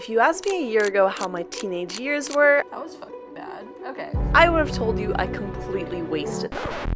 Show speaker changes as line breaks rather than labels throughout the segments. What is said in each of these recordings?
If you asked me a year ago how my teenage years were,
That was fucking bad. Okay.
I would have told you I completely wasted them.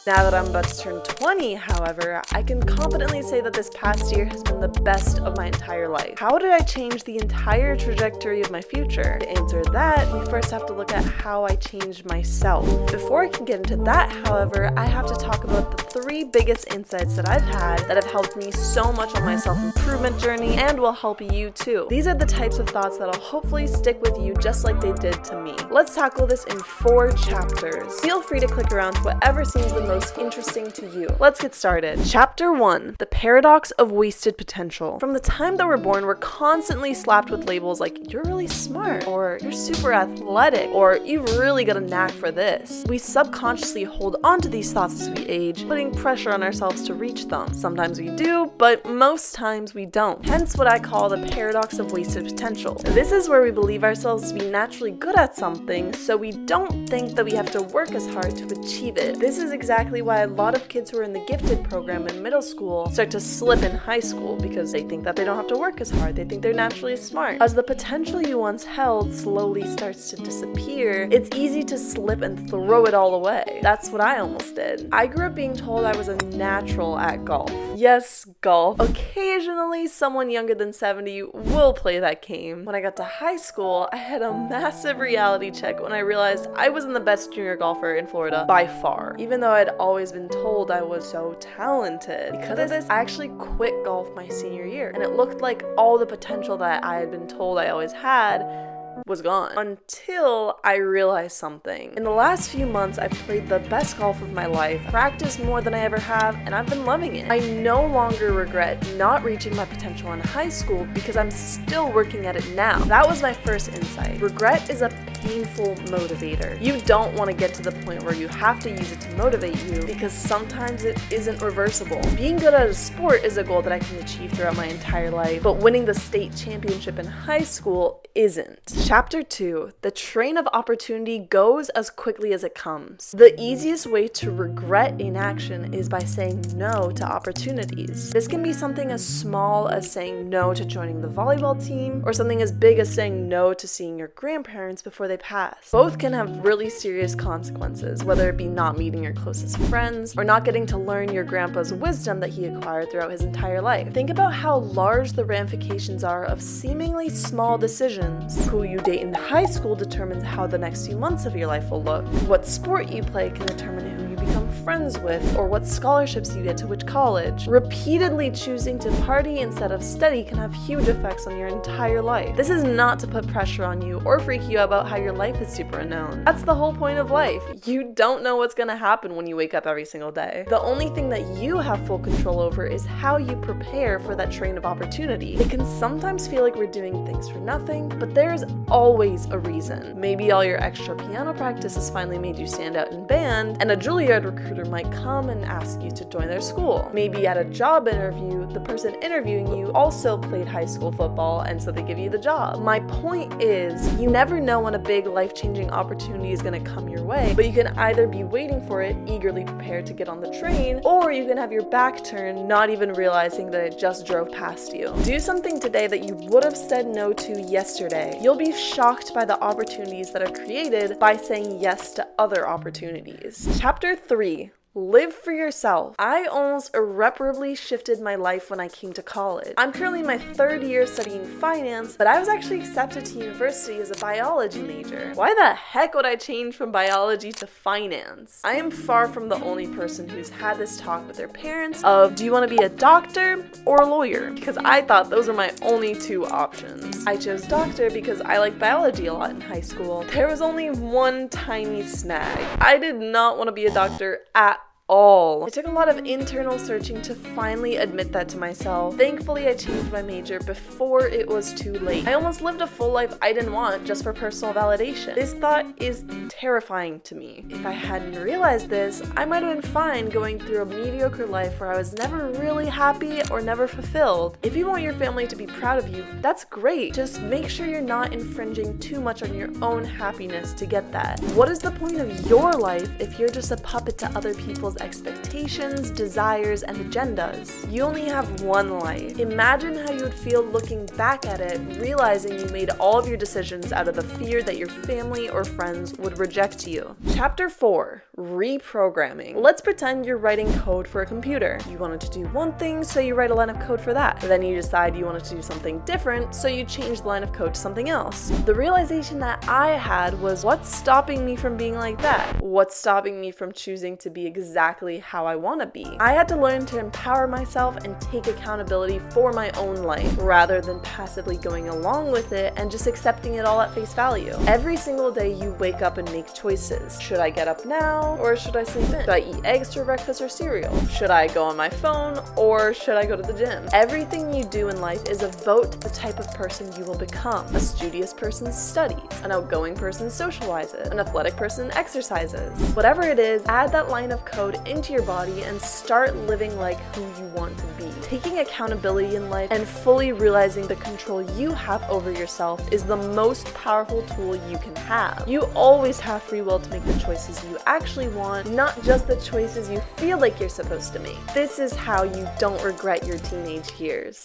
Now that I'm about to turn 20, however, I can confidently say that this past year has been the best of my entire life. How did I change the entire trajectory of my future? To answer that, we first have to look at how I changed myself. Before I can get into that, however, I have to talk about the 3 biggest insights that I've had that have helped me so much on my self-improvement journey and will help you too. These are the types of thoughts that'll hopefully stick with you just like they did to me. Let's tackle this in 4 chapters. Feel free to click around to whatever seems the most interesting to you. Let's get started. Chapter 1. The paradox of wasted potential. From the time that we're born, we're constantly slapped with labels like, you're really smart, or you're super athletic, or you've really got a knack for this. We subconsciously hold on to these thoughts as we age, putting pressure on ourselves to reach them. Sometimes we do, but most times we don't. Hence what I call the paradox of wasted potential. This is where we believe ourselves to be naturally good at something, so we don't think that we have to work as hard to achieve it. This is exactly why a lot of kids who are in the gifted program in middle school start to slip in high school because they think that they don't have to work as hard. They think they're naturally smart. As the potential you once held slowly starts to disappear, it's easy to slip and throw it all away. That's what I almost did. I grew up being told I was a natural at golf. Yes, golf. Occasionally, someone younger than 70 will play that game. When I got to high school, I had a massive reality check when I realized I wasn't the best junior golfer in Florida by far, even though I'd always been told I was so talented. Because of this, I actually quit golf my senior year, and it looked like all the potential that I had been told I always had was gone. Until I realized something. In the last few months, I've played the best golf of my life, practiced more than I ever have, and I've been loving it. I no longer regret not reaching my potential in high school because I'm still working at it now. That was my first insight. Regret is a painful motivator. You don't want to get to the point where you have to use it to motivate you because sometimes it isn't reversible. Being good at a sport is a goal that I can achieve throughout my entire life, but winning the state championship in high school isn't. Chapter 2. The train of opportunity goes as quickly as it comes. The easiest way to regret inaction is by saying no to opportunities. This can be something as small as saying no to joining the volleyball team, or something as big as saying no to seeing your grandparents before they pass. Both can have really serious consequences, whether it be not meeting your closest friends, or not getting to learn your grandpa's wisdom that he acquired throughout his entire life. Think about how large the ramifications are of seemingly small decisions. Who you date in high school determines how the next few months of your life will look. What sport you play can determine who you become friends with, or what scholarships you get to which college. Repeatedly choosing to party instead of study can have huge effects on your entire life. This is not to put pressure on you or freak you out about how your life is super unknown. That's the whole point of life. You don't know what's gonna happen when you wake up every single day. The only thing that you have full control over is how you prepare for that train of opportunity. It can sometimes feel like we're doing things for nothing, but there's always a reason. Maybe all your extra piano practice has finally made you stand out in band, and a Juilliard recruiter might come and ask you to join their school. Maybe at a job interview, the person interviewing you also played high school football, and so they give you the job. My point is, you never know when a big life-changing opportunity is going to come your way, but you can either be waiting for it, eagerly prepared to get on the train, or you can have your back turned, not even realizing that it just drove past you. Do something today that you would have said no to yesterday. You'll be shocked by the opportunities that are created by saying yes to other opportunities. Chapter 3. Live for yourself. I almost irreparably shifted my life when I came to college. I'm currently in my 3rd year studying finance, but I was actually accepted to university as a biology major. Why the heck would I change from biology to finance? I am far from the only person who's had this talk with their parents of, do you want to be a doctor or a lawyer? Because I thought those were my only 2 options. I chose doctor because I liked biology a lot in high school. There was only one tiny snag. I did not want to be a doctor at all. It took a lot of internal searching to finally admit that to myself. Thankfully, I changed my major before it was too late. I almost lived a full life I didn't want just for personal validation. This thought is terrifying to me. If I hadn't realized this, I might have been fine going through a mediocre life where I was never really happy or never fulfilled. If you want your family to be proud of you, that's great. Just make sure you're not infringing too much on your own happiness to get that. What is the point of your life if you're just a puppet to other people's people's expectations, desires, and agendas. You only have one life. Imagine how you would feel looking back at it, realizing you made all of your decisions out of the fear that your family or friends would reject you. Chapter 4. Reprogramming. Let's pretend you're writing code for a computer. You wanted to do one thing, so you write a line of code for that. But then you decide you wanted to do something different, so you change the line of code to something else. The realization that I had was, what's stopping me from being like that? What's stopping me from choosing to be exactly how I want to be? I had to learn to empower myself and take accountability for my own life, rather than passively going along with it and just accepting it all at face value. Every single day you wake up and make choices. Should I get up now, or should I sleep in? Should I eat eggs for breakfast or cereal? Should I go on my phone, or should I go to the gym? Everything you do in life is a vote to the type of person you will become. A studious person studies. An outgoing person socializes. An athletic person exercises. Whatever it is, add that line of code into your body and start living like who you want to be. Taking accountability in life and fully realizing the control you have over yourself is the most powerful tool you can have. You always have free will to make the choices you actually want, not just the choices you feel like you're supposed to make. This is how you don't regret your teenage years.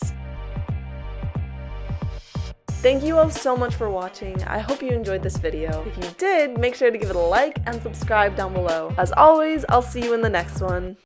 Thank you all so much for watching. I hope you enjoyed this video. If you did, make sure to give it a like and subscribe down below. As always, I'll see you in the next one.